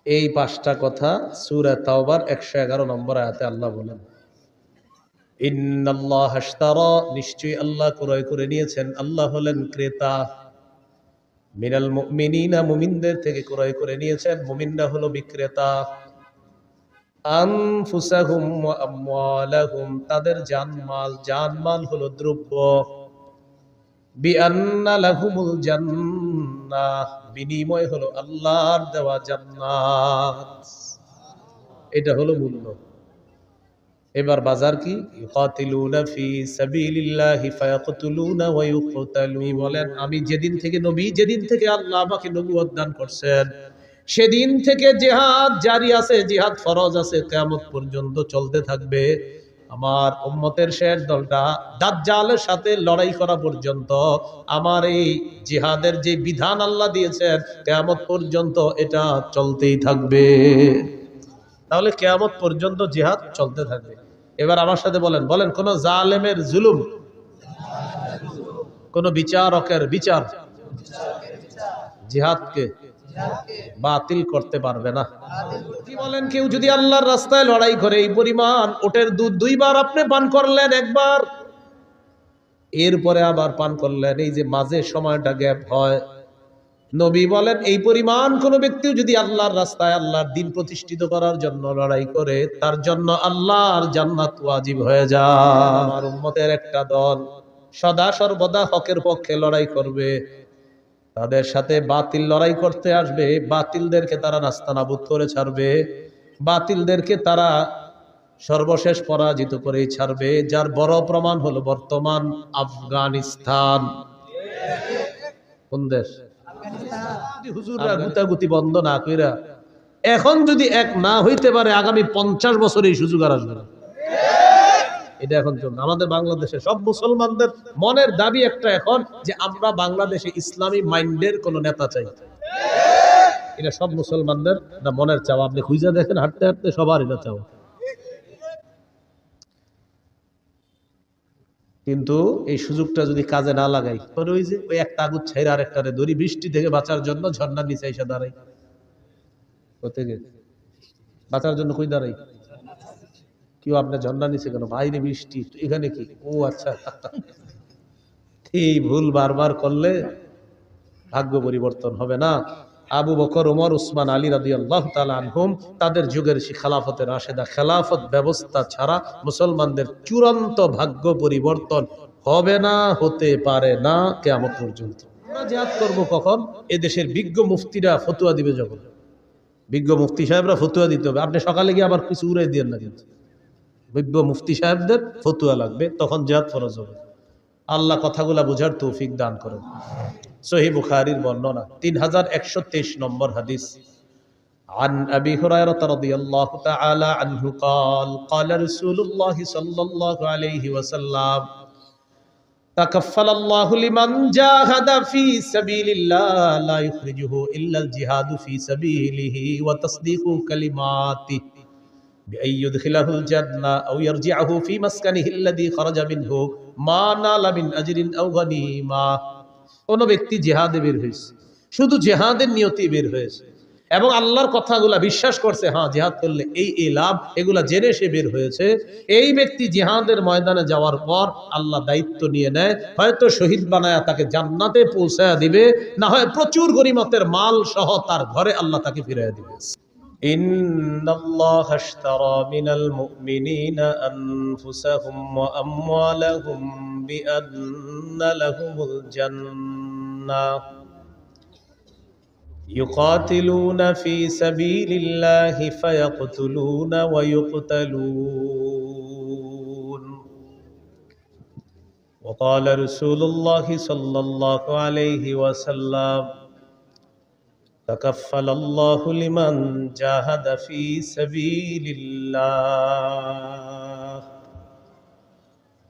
এই পাঁচটা কথা সূরা তাওবার 111 নম্বর আয়াতে আল্লাহ বলেন, ইন্নাল্লাহা আশতারা, নিশ্চয়ই আল্লাহ ক্রয় করে নিয়েছেন, আল্লাহ হলেন ক্রেতা, মিনাল মুমিনিনা, মুমিনদের থেকে ক্রয় করে নিয়েছেন, মুমিনরা হলো বিক্রেতা, আনফুসাহুম ওয়া আমওয়ালাহুম, তাদের জানমাল হলো দ্রব্য, বিআন্না লাহুমুল জান্নাহ, বিনিময় হলো আল্লাহর দেওয়া জান্নাত। এটা হলো মূল্য। এবার বাজার কি? ইউকাতিলুনা ফি সাবিলিল্লাহি ফায়াকতুলুনা ওয়া ইউকতালুন। বলেন, আমি যেদিন থেকে আল্লাহ আমাকে নবুয়ত দান করছেন, সেদিন থেকে জিহাদ জারি আছে, জিহাদ ফরজ আছে, কিয়ামত পর্যন্ত চলতে থাকবে। আমার উম্মতের শেষ দলটা দাজ্জালের সাথে লড়াই করা পর্যন্ত আমার এই জিহাদের যে বিধান আল্লাহ দিয়েছেন, কিয়ামত পর্যন্ত এটা চলতেই থাকবে। তাহলে কিয়ামত পর্যন্ত জিহাদ চলতে থাকবে। এবার আমার সাথে বলেন, কোন জালেমের জুলুম, কোন বিচারকের বিচার জিহাদকে বাতিল করতে পারবে না। কি বলেন, কেউ যদি আল্লাহর রাস্তায় লড়াই করে, এই পরিমাণ ওটের দুধ 2 বার আপনি পান করলেন, একবার এরপরে আবার পান করলেন, এই যে মাঝে সময়টা গ্যাপ হয়, নবী বলেন এই পরিমাণ কোন ব্যক্তি যদি আল্লাহর রাস্তায় আল্লাহর দ্বীন প্রতিষ্ঠিত করার জন্য লড়াই করে, তার জন্য আল্লাহর জান্নাত ওয়াজিব হয়ে যায়। আমার উম্মতের একটা দল সদা সর্বদা হকের পক্ষে লড়াই করবে, তাদের সাথে বাতিল লড়াই করতে আসবে, বাতিলদেরকে তারা নাস্তানাবুদ করে ছাড়বে, বাতিলদেরকে তারা সর্বশেষ পরাজিত করেই ছাড়বে। যার বড় প্রমাণ হলো বর্তমান আফগানিস্তান। কোন দেশ? হুজুররা গুতাগুতি বন্ধ না কইরা এখন যদি এক না হইতে পারে, আগামী 50 বছর এই সুযোগ আর আসবে না। এটা এখন চলছে আমাদের বাংলাদেশে। সব মুসলমানদের মনের দাবি একটা এখন, যে আমরা বাংলাদেশে ইসলামী মাইন্ডের কোন নেতা চাই। এটা সব মুসলমানদের মনের চাওয়া। আপনি খুঁজে দেখেন, হাঁটতে হাঁটতে সবার এটা চাওয়া। কিন্তু এই সুযোগটা যদি কাজে না লাগাই, ওই যে ওই একটা আগুন ছেড়ে আরেকটারে ধরি, বৃষ্টি থেকে বাঁচার জন্য ঝর্ণার নিচে এসে দাঁড়াই, কোথেকে বাঁচার জন্য কই দাঁড়াই? কেউ আপনার ঝর্ণার নিচে কেন? বাইরে বৃষ্টি, এখানে কি? ও আচ্ছা। এই ভুল বারবার করলে ভাগ্য পরিবর্তন হবে না। আবু বকর, ওমর, উসমান, আলী রাদিয়াল্লাহু তাআলা আনহুম, তাদের যুগের সেই খেলাফতের রাশেদা, খেলাফত ব্যবস্থা ছাড়া মুসলমানদের চূড়ান্ত ভাগ্য পরিবর্তন হবে না, হতে পারে না কিয়ামত পর্যন্ত। আমরা জিহাদ করব কখন? এদেশের বিজ্ঞ মুফতিরা ফতোয়া দিবে যখন, বিজ্ঞ মুফতি সাহেবরা ফতোয়া দিতে হবে। আপনি সকালে গিয়ে আবার কিছু উড়াই দিয়েন না, কিন্তু বিজ্ঞ মুফতি সাহেবদের ফতোয়া লাগবে, তখন জিহাদ ফরজ হবে। আল্লাহ কথাগুলা বুঝার তৌফিক দান করেন। সহিহ বুখারীর বর্ণনা 3123 নম্বর হাদিস, عن أبي هريرة رضي الله تعالى عنه قال قال رسول الله صلى الله عليه وسلم تكفل الله لمن جاهد في سبيل الله لا يخرجه إلا الجهاد في سبيله وتصديق كلماته بأن يدخله الجنة أو يرجعه في مسكنه الذي خرج منه ما نال من أجر أو غنيمة। কোন ব্যক্তি জিহাদে বের হয়েছে, শুধু জিহাদের নিয়তে বের হয়েছে এবং আল্লাহর কথাগুলা বিশ্বাস করছে, হ্যাঁ জিহাদ করলে এই লাভ, এগুলা জেনে সে বের হয়েছে, এই ব্যক্তি জিহাদের ময়দানে যাওয়ার পর আল্লাহ দায়িত্ব নিয়ে নেয়, হয়তো শহীদ বানায়া তাকে জান্নাতে পৌঁছায়া দিবে, না হয় প্রচুর গনিমতের মাল সহ তার ঘরে আল্লাহ তাকে ফিরিয়ে দিবে। ইন্নাল্লাহা আশতারা মিনাল মুমিনিনা আনফুসাহুম ওয়া আমওয়ালাহুম বিআন্না লাহুমুল জান্নাহ يقاتلون في سبيل الله فيقتلون ويقتلون وقال رسول الله صلى الله عليه وسلم تكفل الله لمن جاهد في سبيل الله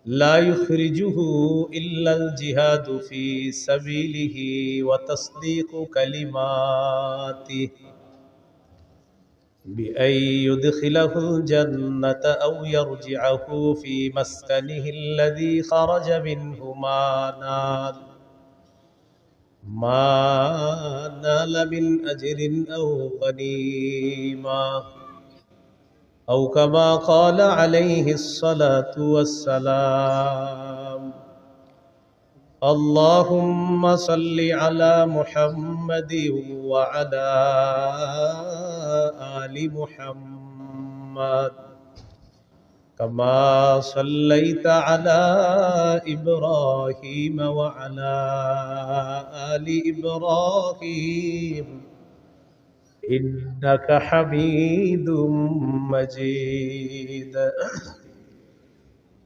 لا يخرجه إلا الجهاد في سبيله وتصديق كلماته بأن يدخله الجنة أو يرجعه في مسكنه الذي خرج منه ما نال ما نال من أجر أو غنيمة أو كما قال عليه الصلاة والسلام اللهم صل على محمد وعلى آل محمد كما صليت على إبراهيم وعلى آل إبراهيم إنك حميد مجيد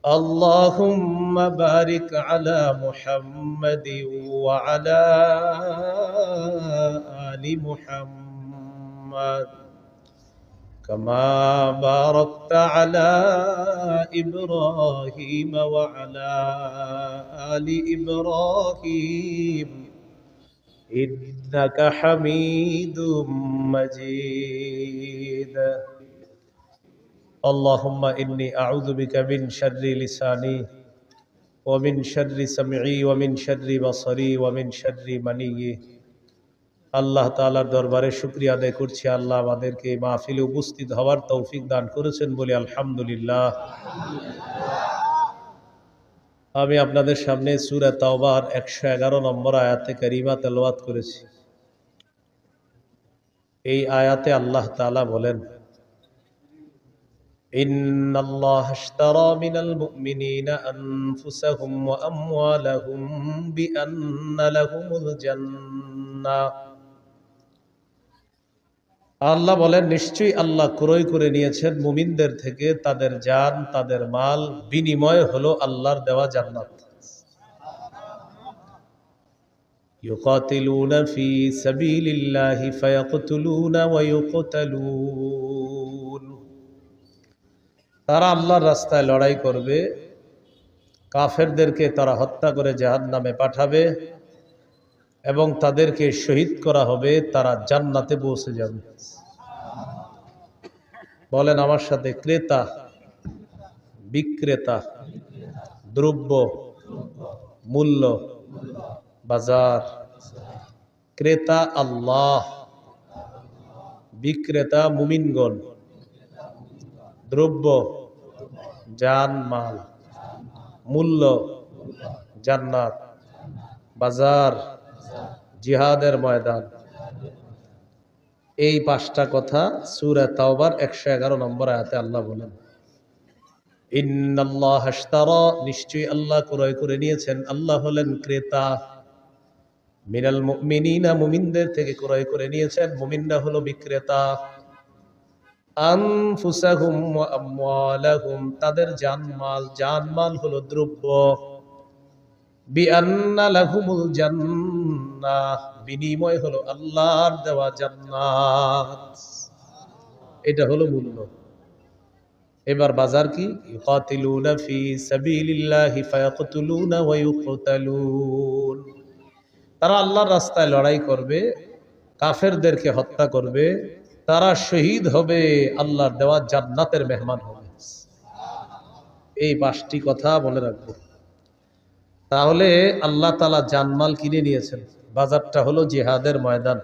اللهم بارك على محمد وعلى آل محمد كما باركت على إبراهيم وعلى آل إبراهيم إنك حميد مجيد اللهم إني أعوذ بك من شر لساني ومن شر سمعي ومن شر بصري ومن شر مني আল্লাহ তাআলার দরবারে শুকরিয়া আদায় করছি আল্লাহ আমাদেরকে এই মাহফিলে উপস্থিত হওয়ার তৌফিক দান করেছেন বলে আলহামদুলিল্লাহ। আমি আপনাদের সামনে সূরা তাওবার 111 নম্বর আয়াতে কারিমা তেলাওয়াত করেছি। এই আয়াতে আল্লাহ তাআলা বলেন ইন্নাল্লাহা আশতারা মিনাল মুমিনিনা আনফুসাহুম ওয়া আমওয়ালাহুম বিআন্না লাহুমুল জান্নাহ। আল্লাহ বলেন নিশ্চয়ই আল্লাহ ক্রয় করে নিয়েছেন মুমিনদের থেকে তাদের জান তাদের মাল, বিনিময় হলো আল্লাহর দেওয়া জান্নাত। ইউকাতিলুনা ফি সাবিলিল্লাহি ফায়াকতুলুনা ওয়া ইউকতালুন। তারা আল্লাহর রাস্তায় লড়াই করবে, কাফেরদেরকে তারা হত্যা করে জাহান্নামে পাঠাবে এবং তাদেরকে শহীদ করা হবে, তারা জান্নাতে পৌঁছে যাবে। বলেন আমার সাথে, ক্রেতা বিক্রেতা, দ্রব্য মূল্য বাজার। ক্রেতা আল্লাহ, বিক্রেতা মুমিনগণ, দ্রব্য জান মাল, মূল্য জান্নাত, বাজার জিহাদের ময়দান। এই পাঁচটা কথা সূরা তাওবার 111 নম্বর আয়াতে আল্লাহ বলেন ইন্নাল্লাহা আশতারা, নিশ্চয়ই আল্লাহ ক্রয় করে নিয়েছেন, আল্লাহ হলেন ক্রেতা, মিনাল মুমিনিনা, মুমিনদের থেকে ক্রয় করে নিয়েছেন, মুমিনরা হলো বিক্রেতা, আনফুসাহুম ওয়া আমওয়ালাহুম, তাদের জানমাল, জানমাল হলো দ্রব্য, বিআন্না লাহুমুল জান্নাহ, বিনিময় হলো আল্লাহর দেওয়া জান্নাত। এটা হলো মূল্য। এবার বাজার কি? ইউকাতিলুনা ফি সাবিলিল্লাহি ফায়াকতুলুনা ওয়া ইউকতালুন। তারা আল্লাহর রাস্তায় লড়াই করবে, কাফেরদেরকে হত্যা করবে, তারা শহীদ হবে, আল্লাহর দেওয়া জান্নাতের মেহমান হবে। এই পাঁচটি কথা মনে রাখবো। তাহলে আল্লাহ তাআলা জানমাল কিনে নিয়েছেন। বাজারটা হলো জিহাদের ময়দান।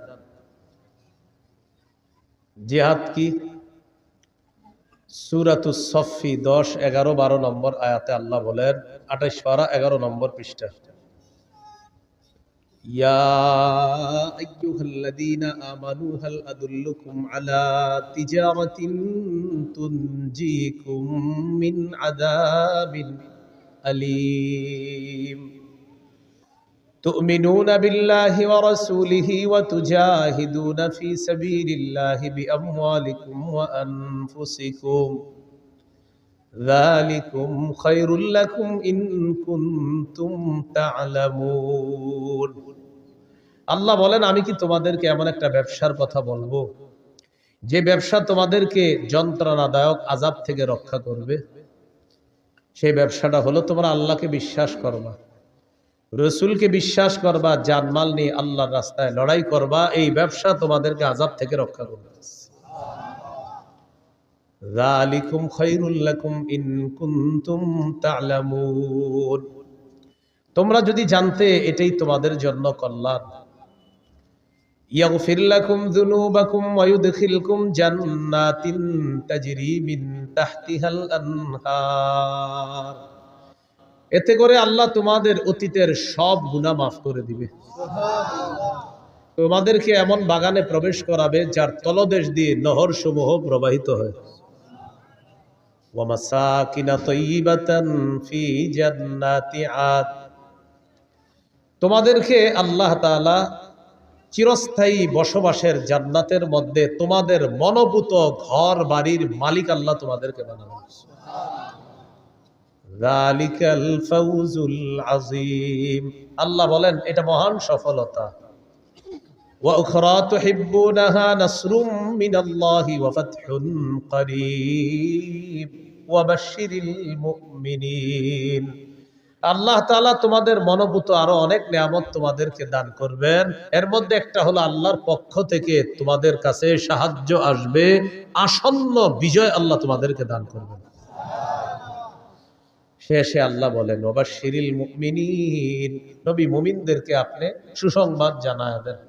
জিহাদ কি? সূরাতুস সফফি 10, 11, 12 নম্বর আয়াতে আল্লাহ বলেন, 28 পারা 11 নম্বর পৃষ্ঠা, ইয়া আইয়ুহাল্লাযীনা আমানু হাল আদুল্লুকুম আলা তিজারাতিন তুনজিকুম মিন আযাবিন আলীম তুমিনুনা বিল্লাহি ওয়া রাসূলিহি ওয়া তুজাহিদুনা ফি সাবিলিল্লাহি বিআমওয়ালিকুম ওয়া আনফুসিকুম যালিকুম খায়রুল লাকুম ইন কুনতুম তা'লামুন। আল্লাহ বলেন আমি কি তোমাদেরকে এমন একটা ব্যবসার কথা বলবো যে ব্যবসা তোমাদেরকে যন্ত্রণাদায়ক আযাব থেকে রক্ষা করবে? সেই ব্যবসাটা হলো তোমরা আল্লাহকে বিশ্বাস করবা, রসুলকে বিশ্বাস করবা, জানমাল নিয়ে আল্লাহর রাস্তায় লড়াই করবা। এই ব্যবসা তোমাদেরকে আযাব থেকে রক্ষা করবে। যালিকুম খায়রুল লাকুম ইন কুনতুম তা'লামুন। তোমরা যদি জানতে এটাই তোমাদের জন্য কল্যাণ, ইয়াগফির লাকুম যুনুবাকুম ওয়া ইউদখিলকুম জান্নাতিন তাজরি মিন তাহতিহাল আনহার। এতে করে আল্লাহ তোমাদের অতীতের সব গুনাহ মাফ করে দিবে। তোমাদেরকে এমন বাগানে প্রবেশ করাবে যার তলদেশ দিয়ে নহর সমূহ প্রবাহিত হয়। ওয়া মাসাকিনা তাইয়িবাতান ফি জান্নাতি আদ। তোমাদেরকে আল্লাহ তাআলা চিরস্থায়ী বসবাসের জান্নাতের মধ্যে তোমাদের মনোভূত ঘর বাড়ির মালিক আল্লাহ তোমাদেরকে বানাবেন। যালিকাল ফাউজুল আযীম। আল্লাহ বলেন এটা মহান সফলতা। ওয়া উখরা তুহিব্বুনাহা নাসরুম মিনাল্লাহি ওয়া ফাতহুন করিব ওয়া বাশশিরিল মুমিনিন। আল্লাহ তাআলা তোমাদের মনোভূত আরো অনেক নিয়ামত তোমাদেরকে দান করবেন। এর মধ্যে একটা হলো আল্লাহর পক্ষ থেকে তোমাদের কাছে সাহায্য আসবে, আসন্ন বিজয় আল্লাহ তোমাদেরকে দান করবেন। শেষে আল্লাহ বলেন ওয়াবাশশিরিল মুমিনিন, নবী মুমিনদেরকে আপনি সুসংবাদ জানায় দেন।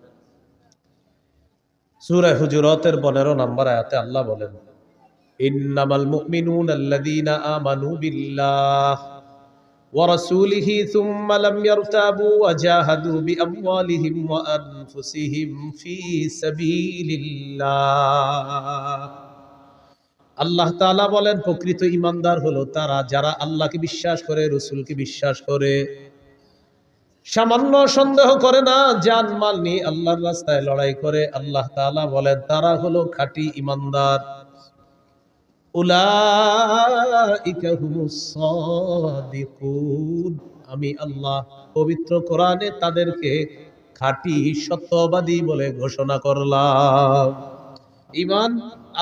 সূরা হুজুরাতের 15 নম্বর আয়াতে আল্লাহ বলেন ইন্নামাল মুমিনুনা আল্লাযীনা আমানু বিল্লাহ ওয়া রাসূলিহি সুম্মা লাম ইয়ারতাবু ওয়া জাহাদু বিআমওয়ালিহিম ওয়া আনফুসিহিম ফি সাবিলিল্লাহ। আল্লাহ তাআলা বলেন প্রকৃত ঈমানদার হলো তারা যারা আল্লাহকে বিশ্বাস করে, রাসূলকে বিশ্বাস করে, সামান্য সন্দেহ করে না, জান মাল নিয়ে আল্লাহর রাস্তায় লড়াই করে। আল্লাহ তাআলা বলেন তারা হলো খাঁটি ঈমানদার। উলাইকা হুমুস সাদিকুন। আমি আল্লাহ পবিত্র কোরআনে তাদেরকে খাঁটি সত্যবাদী বলে ঘোষণা করলাম। ঈমান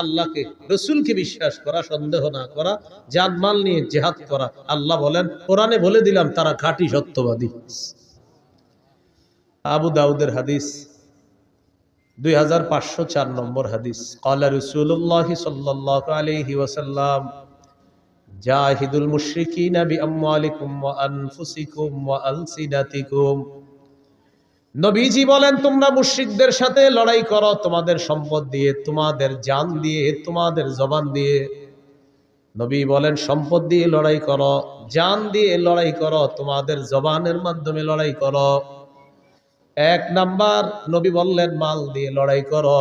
আল্লাহকে রাসূলকে বিশ্বাস করা, সন্দেহ না করা, জান মাল নিয়ে জিহাদ করা। আল্লাহ বলেন কোরআনে বলে দিলাম তারা খাঁটি সত্যবাদী। আবু দাউদের হাদিস 2504 নম্বর হাদিস। ক্বালা রাসূলুল্লাহ সাল্লাল্লাহু আলাইহি ওয়াসাল্লাম জাহিদুল মুশরিকিনা বিআমওয়ালিকুম ওয়া আনফুসিকুম ওয়া আলসিনাতিকুম। নবীজি বলেন তোমরা মুশরিকদের সাথে লড়াই করো তোমাদের সম্পদ দিয়ে, তোমাদের জান দিয়ে, তোমাদের জবান দিয়ে। নবী বলেন সম্পদ দিয়ে লড়াই করো, জান দিয়ে লড়াই করো, তোমাদের জবানের মাধ্যমে লড়াই করো। এক নাম্বার নবী বললেন মাল দিয়ে লড়াই করো।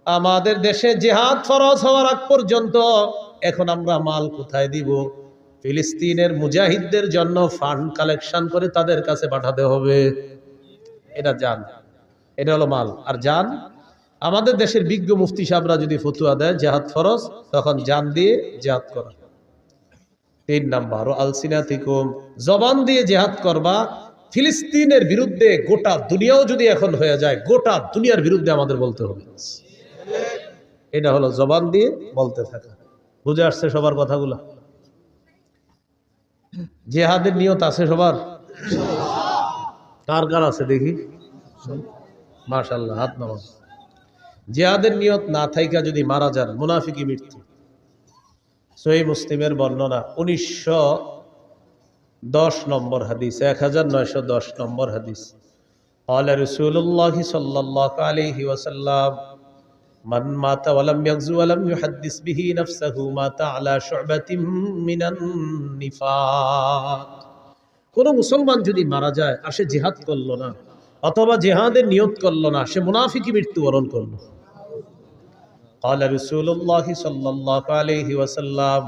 আমাদের দেশে জিহাদ ফরজ হওয়ার আগ পর্যন্ত এখন আমরা মাল কোথায় দিব? ফিলিস্তিনের মুজাহিদদের জন্য ফান্ড কালেকশন করে তাদের কাছে পাঠাতে হবে। এটা জান, এটা হলো মাল। আর জান আমাদের দেশের বিজ্ঞ মুফতি সাহেবরা যদি ফতুয়া দেয় জিহাদ ফরজ, তখন জান দিয়ে জিহাদ করা। 3 নাম্বার ও আলসিনাতিকুম, জবান দিয়ে জিহাদ করবা। ফিলিস্তিনের বিরুদ্ধে গোটা দুনিয়াও যদি এখন হয়ে যায়, গোটা দুনিয়ার বিরুদ্ধে আমাদের বলতে হবে। এটা হলো জবান দিয়ে বলতে থাকা। বুঝে আসছে সবার কথাগুলো? জিহাদের নিয়ত আছে সবার? কার কার আছে দেখি? মাশাআল্লাহ, হাত নামান। জিহাদের নিয়ত না থাইকা যদি মারা যান, মুনাফিকি মৃত্যু। সহিহ মুসলিমের বর্ণনা 1910 নম্বর হাদিস, 1910 নম্বর হাদিস। ক্বালা রাসূলুল্লাহ সাল্লাল্লাহু আলাইহি ওয়াসাল্লাম মান মাতা ওয়া লাম ইয়াগজু ওয়া লাম ইউহাদ্দিস বিহি নাফসাহু মাতা আলা শু'বাতিন মিনান নিফাক। কোন মুসলমান যদি মারা যায় আর সে জিহাদ করলো না অথবা জিহাদের নিয়ত করলো না, সে মুনাফিকি মৃত্যুবরণ করলো। ক্বালা রাসূলুল্লাহ সাল্লাল্লাহু আলাইহি ওয়াসাল্লাম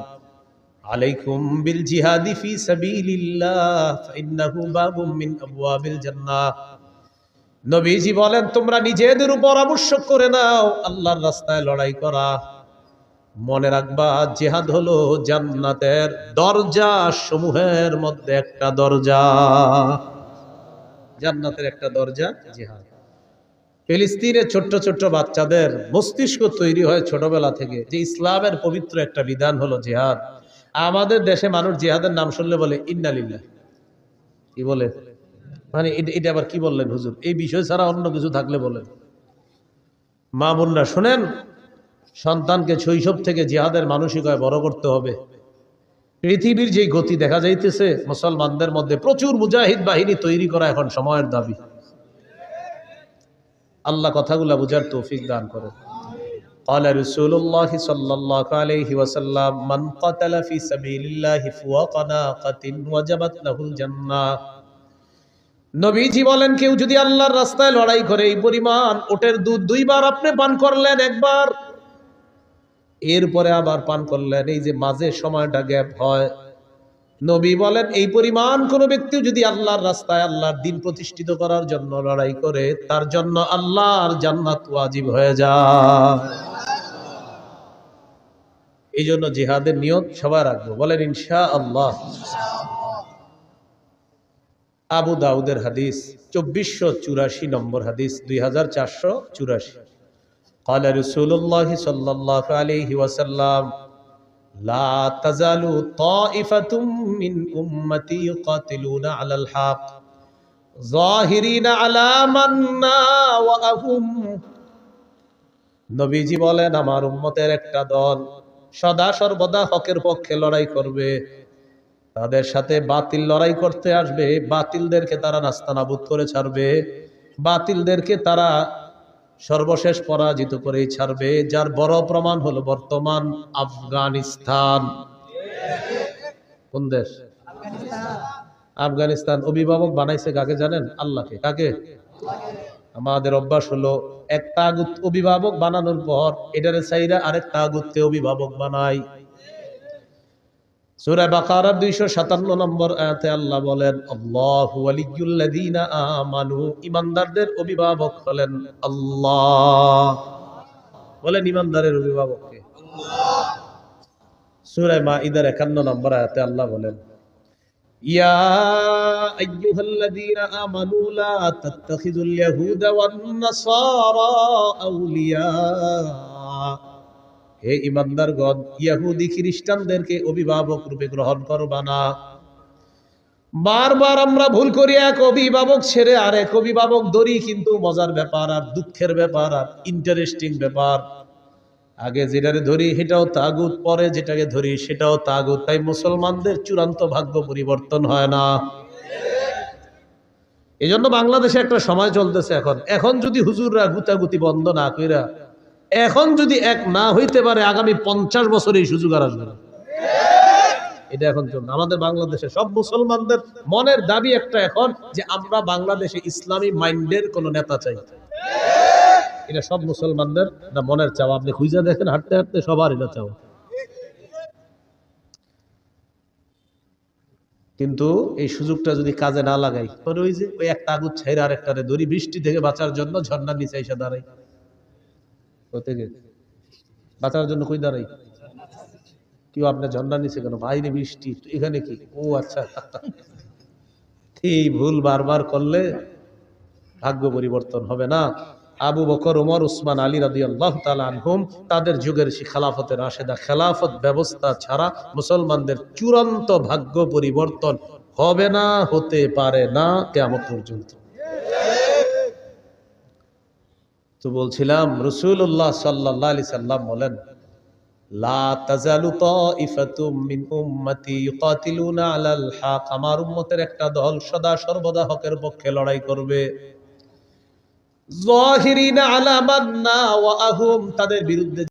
আলাইকুম বিল জিহাদি ফি সাবিলিল্লাহ ফাইন্নাহু বাবুম মিন আবওয়াবিল জান্নাহ। নবীজি বলেন তোমরা নিজেদের উপর আবশ্যক করে নাও আল্লাহর রাস্তায় লড়াই করা। মনে রাখবা জিহাদ হলো জান্নাতের দরজা সমূহের মধ্যে একটা দরজা। জান্নাতের একটা দরজা জিহাদ। ফিলিস্তিনের ছোট্ট ছোট্ট বাচ্চাদের মস্তিষ্ক তৈরি হয় ছোটবেলা থেকে যে ইসলামের পবিত্র একটা বিধান হলো জিহাদ। আমাদের দেশে মানুষ জিহাদের নাম শুনলে বলে ইন্না লিল্লাহ। কি বলে? মানে এটা আবার কি বললেন হুজুর? এই বিষয় ছাড়া অন্য কিছু থাকলে বলেন। মা বোনরা শোনেন, সন্তানকে শৈশব থেকে জিহাদের মানসিকতায় বড় করতে হবে। পৃথিবীর যে গতি দেখা যাইতেছে, মুসলমানদের মধ্যে প্রচুর মুজাহিদ বাহিনী তৈরি করা এখন সময়ের দাবি। আল্লাহ কথাগুলো বুঝার তৌফিক দান করেন। قال رسول الله صلى الله عليه وسلم من قتل في سبيل الله فوق ناقة وجبت له الجنة। নবীজি বলেন কেউ যদি আল্লাহর রাস্তায় লড়াই করে এই পরিমাণ ওটের দুধ দুইবার আপনি পান করলেন, একবার এরপরে আবার পান করলেন, এই যে মাঝে সময়টা গ্যাপ হয়, নবী বলেন এই পরিমাণ কোন ব্যক্তি যদি আল্লাহর রাস্তায় আল্লাহর দ্বীন প্রতিষ্ঠিত করার জন্য লড়াই করে তার জন্য আল্লাহর জান্নাত ওয়াজিব হয়ে যায়। এই জন্য জিহাদের নিয়ত সবাই রাখবো, বলেন ইনশাআল্লাহ। আবু দাউদের হাদিস 2484 নম্বর হাদিস 2484। قال رسول الله صلى الله عليه وسلم لا تزال طائفة من أمتي يقاتلون على الحق ظاهرين على من ناوأهم। নবীজি বলেন আমার উম্মতের একটা দল সদা সর্বদা হকের পক্ষে লড়াই করবে, তাদের সাথে বাতিল লড়াই করতে আসবে, বাতিলদেরকে তারা নাস্তানাবুদ করে ছাড়বে, বাতিলদেরকে তারা সর্বশেষ পরাজিত করেই ছাড়বে। যার বড় প্রমাণ হলো বর্তমান আফগানিস্তান। কোন দেশ? আফগানিস্তান। অভিভাবক বানাইছে কাকে জানেন? আল্লাহকে। কাকে? আমাদের অভ্যাস হলো এক তাগুত অভিভাবক বানানোর পর এটারে চাইরা আরেক তাগুতকে অভিভাবক বানাই। সূরা বাকারার 257 নম্বর আয়াতে আল্লাহ বলেন আল্লাহু ওয়ালিয়্যুল্লাযীনা আমানু, ঈমানদারদের অভিভাবক হলেন আল্লাহ। বলেন ঈমানদারের অভিভাবক কে? আল্লাহ। সূরা মাঈদার 51 নম্বর আয়াতে আল্লাহ বলেন ইয়া আইয়ুহাল্লাযীনা আমানু লা তাত্তাখিযুল ইয়াহুদা ওয়ান নাসারা আউলিয়া। হে ঈমানদারগণ, ইহুদি খ্রিস্টানদেরকে অভিভাবক রূপে গ্রহণ করবা না। বারবার আমরা ভুল করি, এক অভিভাবক ছেড়ে আরেক অভিভাবক ধরি, কিন্তু মজার ব্যাপার আর দুঃখের ব্যাপার আর ইন্টারেস্টিং ব্যাপার, আগে যেটাকে ধরি সেটাও তাগুত, পরে যেটাকে ধরি সেটাও তাগুত। তাই মুসলমানদের চূড়ান্ত ভাগ্য পরিবর্তন হয় না। এই জন্য বাংলাদেশে একটা সময় চলতেছে এখন যদি হুজুররা গুতাগুতি বন্ধ না কইরা এখন যদি এক না হইতে পারে আগামী 50 বছর এই সুযোগ আর আসবে না। এটা এখন চলবে আমাদের বাংলাদেশে। সব মুসলমানদের মনের দাবি একটা এখন যে আমরা বাংলাদেশে ইসলামী মাইন্ডের কোন নেতা চাই। এটা সব মুসলমানদের মনের চাওয়া। আপনি খুঁজে দেখেন হাঁটতে হাঁটতে সবার এটা চাওয়া। কিন্তু এই সুযোগটা যদি কাজে না লাগাই তবে ওই যে ওই একটা আগুন ছেড়ে আরেকটারে ধরি, বৃষ্টি থেকে বাঁচার জন্য ঝর্ণার নিচে এসে দাঁড়াই, বাঁচার জন্য কই দাঁড়াই। কেউ আপনার ঝর্ণার নিচে কেন? বাইরে বৃষ্টি, এখানে কি? ও আচ্ছা। এই ভুল বারবার করলে ভাগ্য পরিবর্তন হবে না। আবু বকর, ওমর, উসমান, আলী রাদিয়াল্লাহু তাআলা আনহুম তাদের যুগের সেই খেলাফতের রাশেদা খেলাফত ব্যবস্থা ছাড়া মুসলমানদের চূড়ান্ত ভাগ্য পরিবর্তন হবে না, হতে পারে না কিয়ামত পর্যন্ত। তো বলছিলাম রাসূলুল্লাহ সাল্লাল্লাহু আলাইহি সাল্লাম বলেন লা তাজালু তাইফাতুম মিন উম্মতি ইউকাতিলুনা আলাল হক। আমার উম্মতের একটা দল সদা সর্বদা হকের পক্ষে লড়াই করবে। যাহিরিনা আলা মান নাওয়াহুম, তাদের বিরুদ্ধে